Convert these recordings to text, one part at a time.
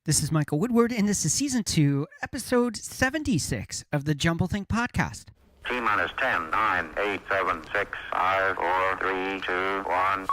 This is Michael Woodward, and this is Season 2, Episode 76 of the Jumblethink Podcast. T-minus 10, 9, 8, 7, 6, 5, 4, 3, 2, 1.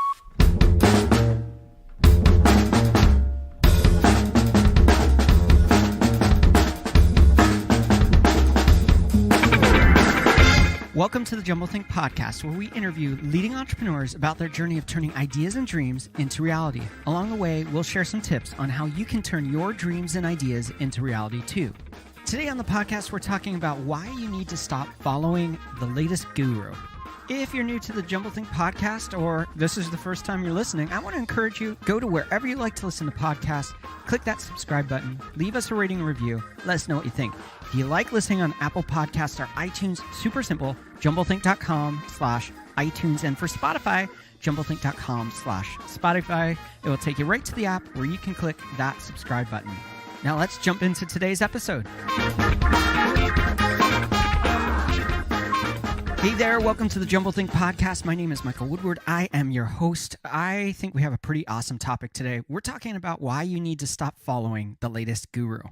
Welcome to the Jumblethink Podcast, where we interview leading entrepreneurs about their journey of turning ideas and dreams into reality. Along the way, we'll share some tips on how you can turn your dreams and ideas into reality too. Today on the podcast, we're talking about why you need to stop following the latest guru. If you're new to the Jumblethink Podcast, or this is the first time you're listening, I want to encourage you, go to wherever you like to listen to podcasts, click that subscribe button, leave us a rating and review, let us know what you think. If you like listening on Apple Podcasts or iTunes, super simple, jumblethink.com/iTunes. And for Spotify, jumblethink.com/Spotify. It will take you right to the app where you can click that subscribe button. Now let's jump into today's episode. Hey there, welcome to the Jumblethink Podcast. My name is Michael Woodward. I am your host. I think we have a pretty awesome topic today. We're talking about why you need to stop following the latest guru.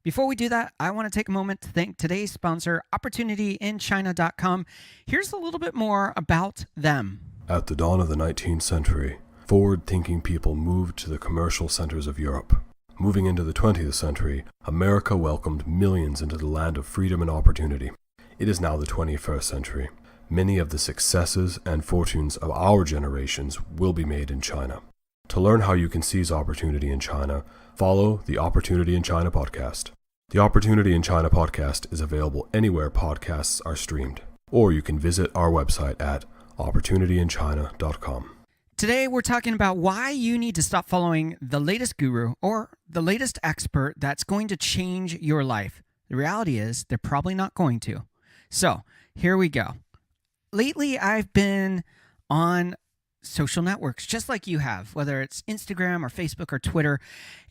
Before we do that, I want to take a moment to thank today's sponsor, OpportunityInChina.com. Here's a little bit more about them. At the dawn of the 19th century, forward-thinking people moved to the commercial centers of Europe. Moving into the 20th century, America welcomed millions into the land of freedom and opportunity. It is now the 21st century. Many of the successes and fortunes of our generations will be made in China. To learn how you can seize opportunity in China, follow the Opportunity in China podcast. The Opportunity in China podcast is available anywhere podcasts are streamed, or you can visit our website at opportunityinchina.com. Today, we're talking about why you need to stop following the latest guru or the latest expert that's going to change your life. The reality is they're probably not going to. So here we go. Lately, I've been on social networks, just like you have, whether it's Instagram or Facebook or Twitter,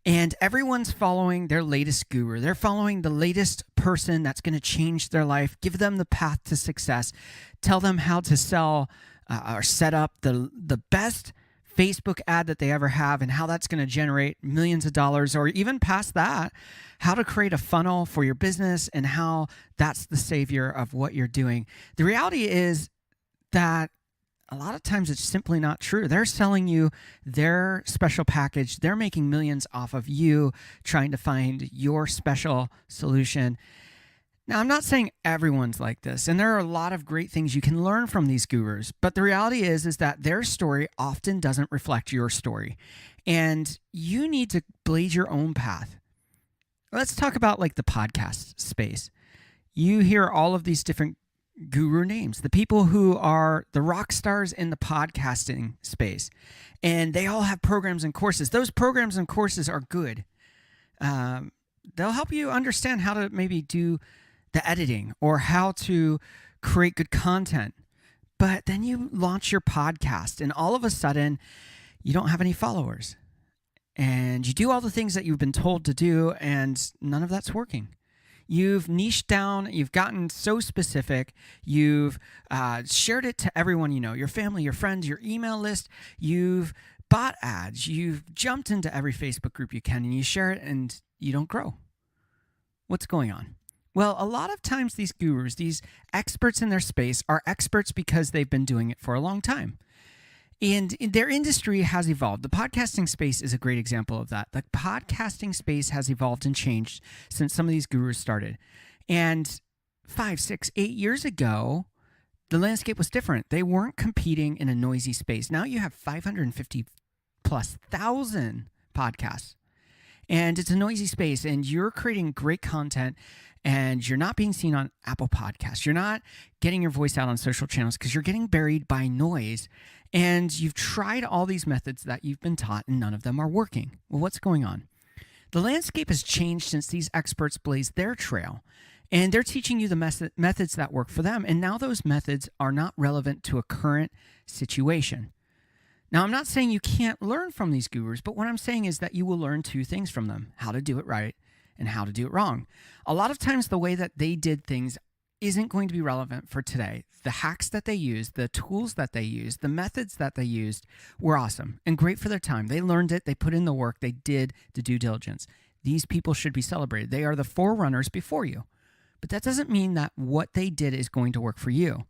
and everyone's following their latest guru. They're following the latest person that's going to change their life, give them the path to success, tell them how to sell or set up the best Facebook ad that they ever have and how that's going to generate millions of dollars, or even past that, how to create a funnel for your business and how that's the savior of what you're doing. The reality is that a lot of times it's simply not true. They're selling you their special package. They're making millions off of you trying to find your special solution. Now, I'm not saying everyone's like this, and there are a lot of great things you can learn from these gurus, but the reality is that their story often doesn't reflect your story, and you need to blaze your own path. Let's talk about like the podcast space. You hear all of these different guru names, the people who are the rock stars in the podcasting space, and they all have programs and courses. Those programs and courses are good. They'll help you understand how to maybe do the editing or how to create good content. But then you launch your podcast and all of a sudden you don't have any followers. And you do all the things that you've been told to do and none of that's working. You've niched down, you've gotten so specific, you've shared it to everyone you know, your family, your friends, your email list, you've bought ads, you've jumped into every Facebook group you can and you share it and you don't grow. What's going on? Well, a lot of times these gurus, these experts in their space are experts because they've been doing it for a long time. And their industry has evolved. The podcasting space is a great example of that. The podcasting space has evolved and changed since some of these gurus started. And 5, 6, 8 years ago, the landscape was different. They weren't competing in a noisy space. Now you have 550 plus thousand podcasts. And it's a noisy space, and you're creating great content, and you're not being seen on Apple Podcasts. You're not getting your voice out on social channels because you're getting buried by noise. And you've tried all these methods that you've been taught, and none of them are working. Well, what's going on? The landscape has changed since these experts blazed their trail, and they're teaching you the methods that work for them. And now those methods are not relevant to a current situation. Now, I'm not saying you can't learn from these gurus, but what I'm saying is that you will learn two things from them: how to do it right and how to do it wrong. A lot of times the way that they did things isn't going to be relevant for today. The hacks that they used, the tools that they used, the methods that they used were awesome and great for their time. They learned it, they put in the work, they did the due diligence. These people should be celebrated. They are the forerunners before you. But that doesn't mean that what they did is going to work for you.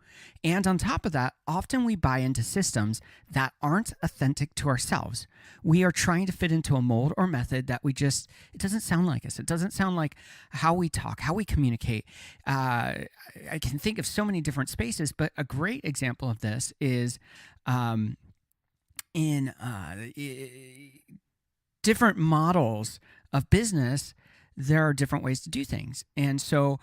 And on top of that, often we buy into systems that aren't authentic to ourselves. We are trying to fit into a mold or method that it doesn't sound like us. It doesn't sound like how we talk, how we communicate. I can think of so many different spaces, but a great example of this is in different models of business. There are different ways to do things. And so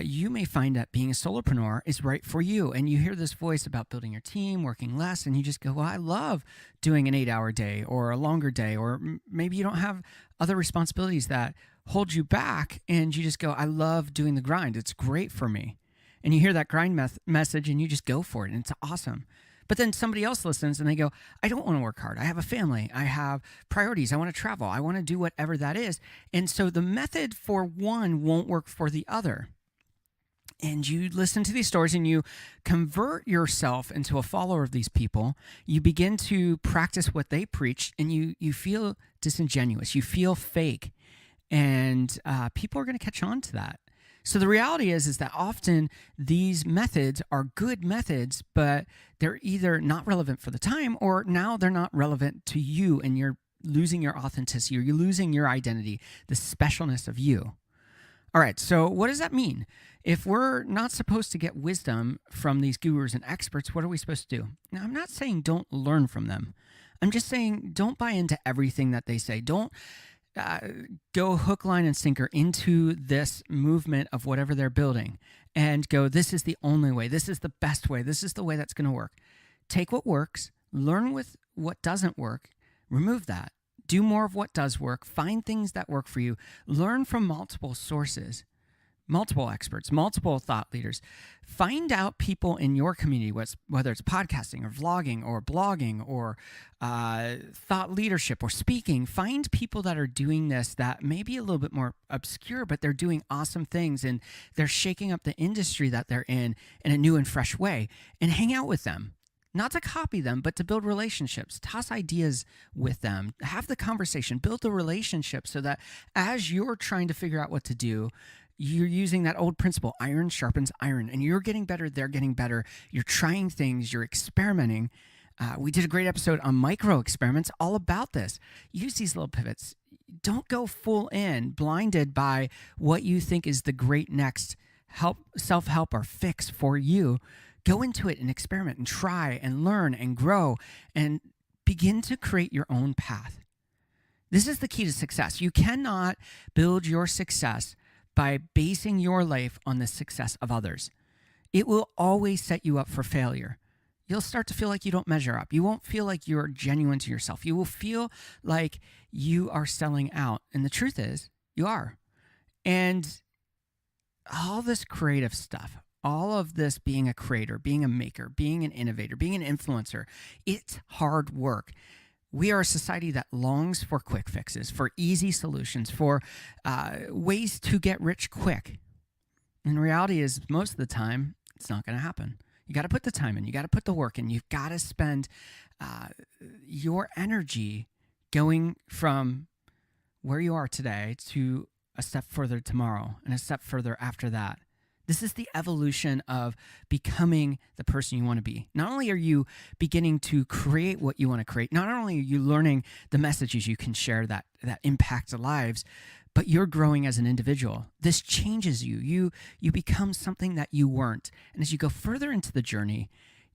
you may find that being a solopreneur is right for you. And you hear this voice about building your team, working less, and you just go, well, I love doing an 8-hour day or a longer day, or maybe you don't have other responsibilities that hold you back. And you just go, I love doing the grind. It's great for me. And you hear that grind message and you just go for it. And it's awesome. But then somebody else listens and they go, I don't want to work hard. I have a family. I have priorities. I want to travel. I want to do whatever that is. And so the method for one won't work for the other. And you listen to these stories and you convert yourself into a follower of these people. You begin to practice what they preach, and you feel disingenuous. You feel fake. And people are going to catch on to that. So the reality is that often these methods are good methods, but they're either not relevant for the time, or now they're not relevant to you, and you're losing your authenticity, or you're losing your identity, the specialness of you. All right, so what does that mean? If we're not supposed to get wisdom from these gurus and experts, what are we supposed to do? Now, I'm not saying don't learn from them. I'm just saying don't buy into everything that they say. Don't go hook, line, and sinker into this movement of whatever they're building and go, this is the only way. This is the best way. This is the way that's going to work. Take what works, learn with what doesn't work, remove that. Do more of what does work. Find things that work for you. Learn from multiple sources, multiple experts, multiple thought leaders. Find out people in your community, whether it's podcasting or vlogging or blogging or thought leadership or speaking. Find people that are doing this that may be a little bit more obscure, but they're doing awesome things and they're shaking up the industry that they're in a new and fresh way, and hang out with them. Not to copy them, but to build relationships. Toss ideas with them. Have the conversation. Build the relationship so that as you're trying to figure out what to do, you're using that old principle, iron sharpens iron, and you're getting better, they're getting better. You're trying things, you're experimenting. We did a great episode on micro experiments all about this. Use these little pivots. Don't go full in, blinded by what you think is the great next self-help or fix for you. Go into it and experiment and try and learn and grow and begin to create your own path. This is the key to success. You cannot build your success by basing your life on the success of others. It will always set you up for failure. You'll start to feel like you don't measure up. You won't feel like you're genuine to yourself. You will feel like you are selling out. And the truth is, you are. And all this creative stuff, all of this being a creator, being a maker, being an innovator, being an influencer, it's hard work. We are a society that longs for quick fixes, for easy solutions, for ways to get rich quick. And the reality is, most of the time, it's not going to happen. You got to put the time in. You got to put the work in. You've got to spend your energy going from where you are today to a step further tomorrow and a step further after that. This is the evolution of becoming the person you want to be. Not only are you beginning to create what you want to create, not only are you learning the messages you can share that impact lives, but you're growing as an individual. This changes you. You become something that you weren't. And as you go further into the journey,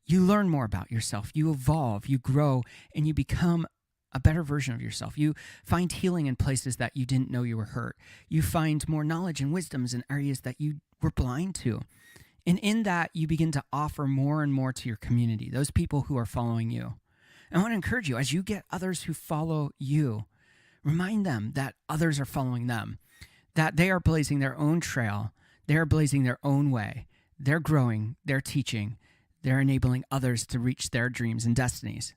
you learn more about yourself. You evolve, you grow, and you become a better version of yourself. You find healing in places that you didn't know you were hurt. You find more knowledge and wisdoms in areas that you were blind to. And in that, you begin to offer more and more to your community, those people who are following you. I want to encourage you, as you get others who follow you, remind them that others are following them, that they are blazing their own trail, they're blazing their own way, they're growing, they're teaching, they're enabling others to reach their dreams and destinies.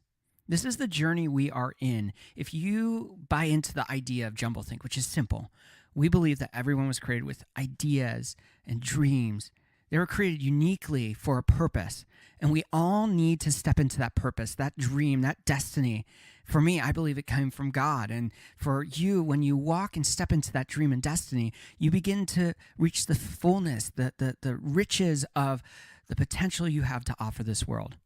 This is the journey we are in. If you buy into the idea of jumblethink, which is simple, we believe that everyone was created with ideas and dreams They were created uniquely for a purpose. And we all need to step into that purpose, that dream, that destiny. For me, I believe it came from God. And for you, when you walk and step into that dream and destiny, you begin to reach the fullness, the riches of the potential you have to offer this world.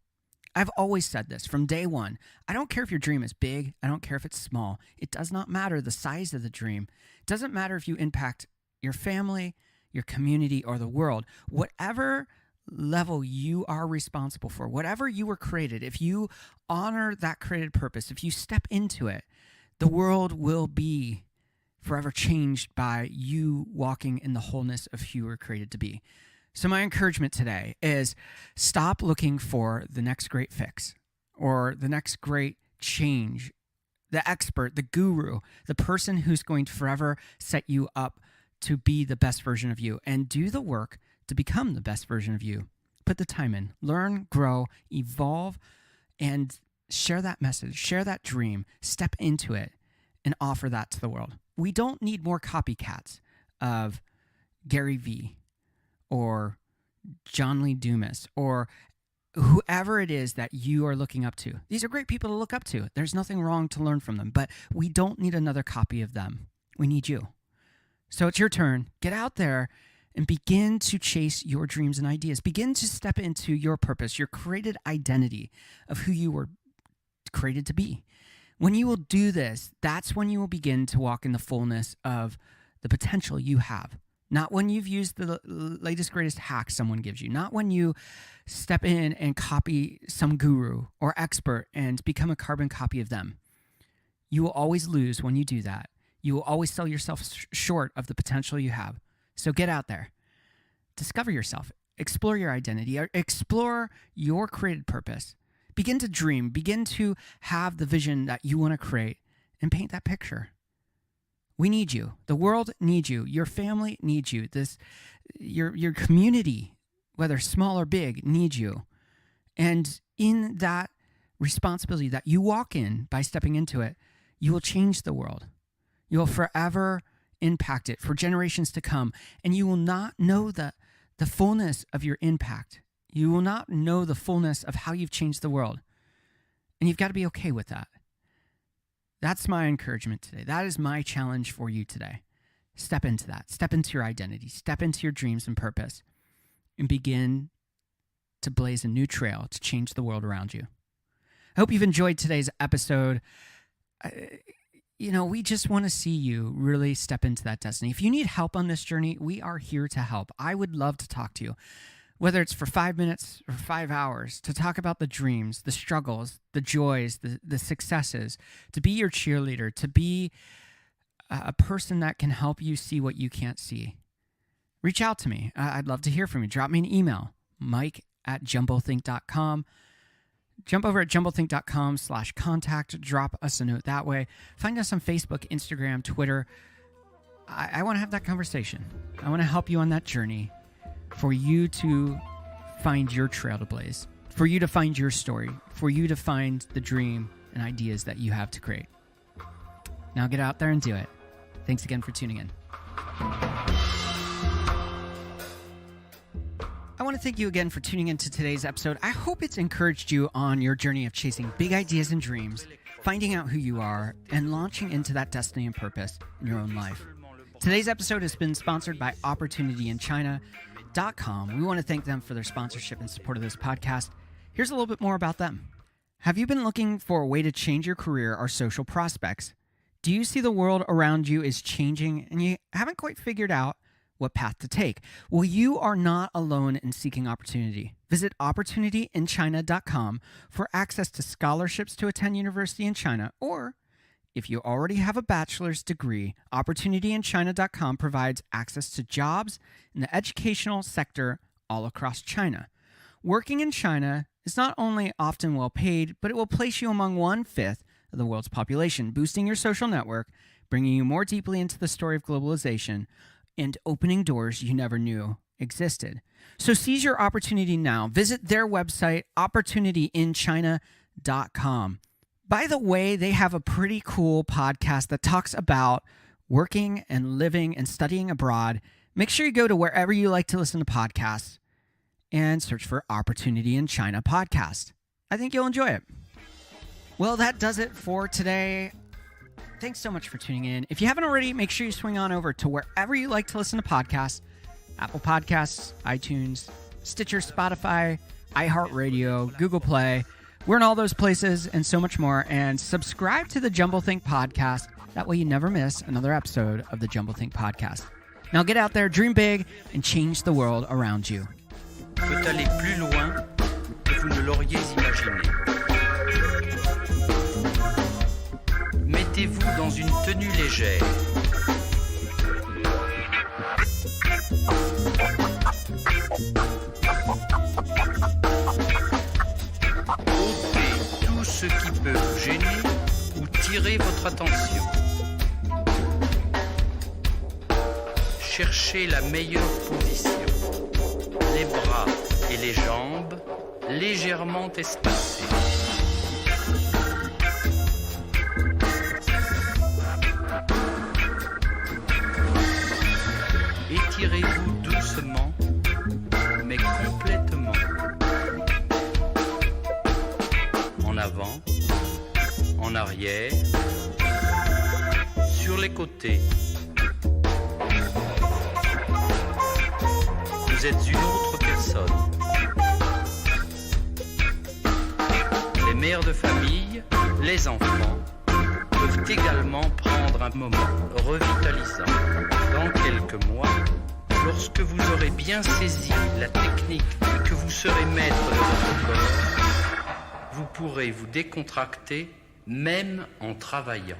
I've always said this from day one. I don't care if your dream is big. I don't care if it's small. It does not matter the size of the dream. It doesn't matter if you impact your family, your community, or the world. Whatever level you are responsible for, whatever you were created, if you honor that created purpose, if you step into it, the world will be forever changed by you walking in the wholeness of who you were created to be. So my encouragement today is stop looking for the next great fix or the next great change, the expert, the guru, the person who's going to forever set you up to be the best version of you, and do the work to become the best version of you. Put the time in, learn, grow, evolve, and share that message, share that dream, step into it, and offer that to the world. We don't need more copycats of Gary Vee or John Lee Dumas or whoever it is that you are looking up to. These are great people to look up to. There's nothing wrong to learn from them, but we don't need another copy of them. We need you. So it's your turn. Get out there and begin to chase your dreams and ideas. Begin to step into your purpose, your created identity of who you were created to be. When you will do this, that's when you will begin to walk in the fullness of the potential you have. Not when you've used the latest, greatest hack someone gives you. Not when you step in and copy some guru or expert and become a carbon copy of them. You will always lose when you do that. You will always sell yourself short of the potential you have. So get out there. Discover yourself. Explore your identity. Explore your created purpose. Begin to dream. Begin to have the vision that you want to create and paint that picture. We need you. The world needs you. Your family needs you. Your community, whether small or big, needs you. And in that responsibility that you walk in by stepping into it, you will change the world. You will forever impact it for generations to come. And you will not know the fullness of your impact. You will not know the fullness of how you've changed the world. And you've got to be okay with that. That's my encouragement today. That is my challenge for you today. Step into that. Step into your identity. Step into your dreams and purpose. And begin to blaze a new trail to change the world around you. I hope you've enjoyed today's episode. We just want to see you really step into that destiny. If you need help on this journey, we are here to help. I would love to talk to you, whether it's for 5 minutes or 5 hours, to talk about the dreams, the struggles, the joys, the successes, to be your cheerleader, to be a person that can help you see what you can't see. Reach out to me. I'd love to hear from you. Drop me an email, mike@jumbothink.com. Jump over at jumbothink.com/contact. Drop us a note that way. Find us on Facebook, Instagram, Twitter. I want to have that conversation. I want to help you on that journey for you to find your trail to blaze, for you to find your story, for you to find the dream and ideas that you have to create. Now get out there and do it. Thanks again for tuning in. I want to thank you again for tuning into today's episode. I hope it's encouraged you on your journey of chasing big ideas and dreams, finding out who you are, and launching into that destiny and purpose in your own life. Today's episode has been sponsored by OpportunityInChina.com. We want to thank them for their sponsorship and support of this podcast. Here's a little bit more about them. Have you been looking for a way to change your career or social prospects? Do you see the world around you is changing and you haven't quite figured out what path to take? Well, you are not alone in seeking opportunity. Visit OpportunityInChina.com for access to scholarships to attend university in China, or if you already have a bachelor's degree, OpportunityInChina.com provides access to jobs in the educational sector all across China. Working in China is not only often well paid, but it will place you among 1/5 of the world's population, boosting your social network, bringing you more deeply into the story of globalization, and opening doors you never knew existed. So seize your opportunity now. Visit their website, OpportunityInChina.com. By the way, they have a pretty cool podcast that talks about working and living and studying abroad. Make sure you go to wherever you like to listen to podcasts, and search for Opportunity in China podcast. I think you'll enjoy it. Well, that does it for today. Thanks so much for tuning in. If you haven't already, make sure you swing on over to wherever you like to listen to podcasts. Apple Podcasts, iTunes, Stitcher, Spotify, iHeartRadio, Google Play. We're in all those places and so much more. And subscribe to the Jumblethink podcast. That way you never miss another episode of the Jumblethink podcast. Now get out there, dream big, and change the world around you. Peut aller plus loin que vous ne l'auriez imaginé. Mettez-vous dans une tenue légère. Ôtez tout ce qui peut vous gêner ou tirer votre attention. Cherchez la meilleure position. Les bras et les jambes légèrement espacés. Étirez-vous doucement, mais complètement. En avant, en arrière, sur les côtés. Vous êtes une autre personne. Les mères de famille, les enfants, peuvent également prendre un moment revitalisant. Dans quelques mois, lorsque vous aurez bien saisi la technique et que vous serez maître de votre corps, vous pourrez vous décontracter même en travaillant.